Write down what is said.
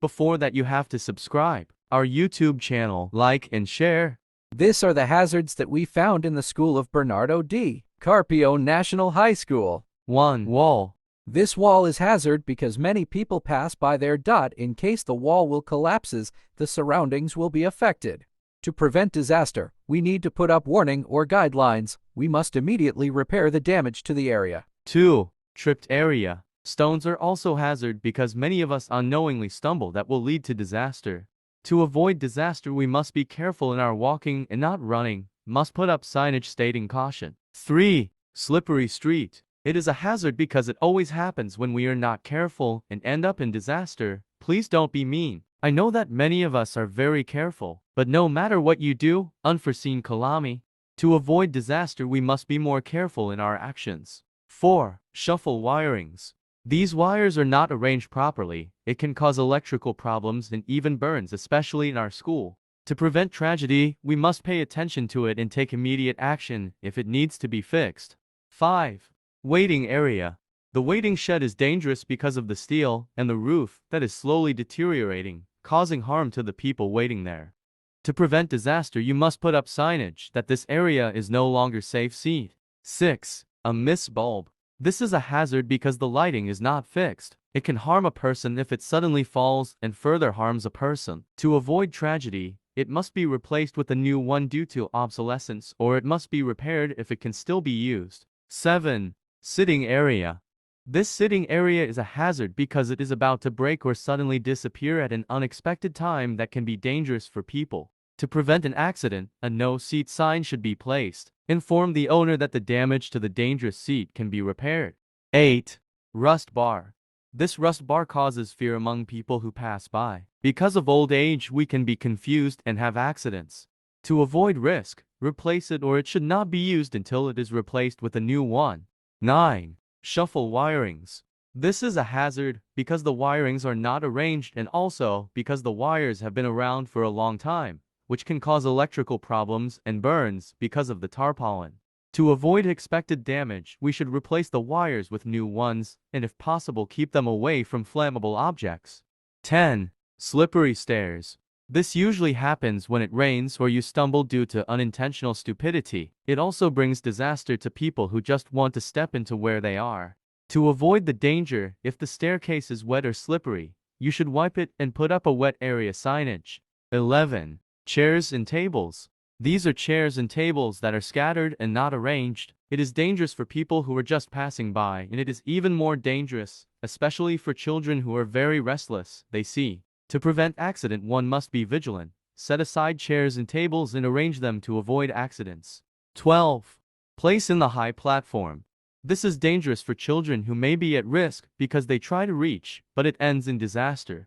Before that, you have to subscribe our YouTube channel, like and share. These are the hazards that we found in the school of Bernardo D. Carpio National High School. 1. Wall. This wall is hazard because many people pass by there. In case the wall will collapses, the surroundings will be affected. To prevent disaster, we need to put up warning or guidelines. We must immediately repair the damage to the area. 2. Tripped area. Stones are also hazard because many of us unknowingly stumble that will lead to disaster. To avoid disaster, we must be careful in our walking and not running. Must put up signage stating caution. 3. Slippery street. It is a hazard because it always happens when we are not careful and end up in disaster. Please don't be mean. I know that many of us are very careful, but no matter what you do, unforeseen calamity. To avoid disaster, we must be more careful in our actions. 4. Shuffle wirings. These wires are not arranged properly. It can cause electrical problems and even burns, especially in our school. To prevent tragedy, we must pay attention to it and take immediate action if it needs to be fixed. 5. Waiting area. The waiting shed is dangerous because of the steel and the roof that is slowly deteriorating, causing harm to the people waiting there. To prevent disaster, you must put up signage that this area is no longer safe seat. 6. A mist bulb. This is a hazard because the lighting is not fixed. It can harm a person if it suddenly falls and further harms a person. To avoid tragedy, it must be replaced with a new one due to obsolescence, or it must be repaired if it can still be used. 7. Sitting area. This sitting area is a hazard because it is about to break or suddenly disappear at an unexpected time that can be dangerous for people. To prevent an accident, a no-seat sign should be placed. Inform the owner that the damage to the dangerous seat can be repaired. 8. Rust bar. This rust bar causes fear among people who pass by. Because of old age, we can be confused and have accidents. To avoid risk, replace it or it should not be used until it is replaced with a new one. 9. Shuffle wirings. This is a hazard because the wirings are not arranged and also because the wires have been around for a long time, which can cause electrical problems and burns because of the tarpaulin. To avoid expected damage, we should replace the wires with new ones and if possible keep them away from flammable objects. 10. Slippery stairs. This usually happens when it rains or you stumble due to unintentional stupidity. It also brings disaster to people who just want to step into where they are. To avoid the danger, if the staircase is wet or slippery, you should wipe it and put up a wet area signage. 11. Chairs and tables. These are chairs and tables that are scattered and not arranged. It is dangerous for people who are just passing by, and it is even more dangerous, especially for children who are very restless. They see. To prevent accident, one must be vigilant. Set aside chairs and tables and arrange them to avoid accidents. 12. Place in the high platform. This is dangerous for children who may be at risk because they try to reach, but it ends in disaster.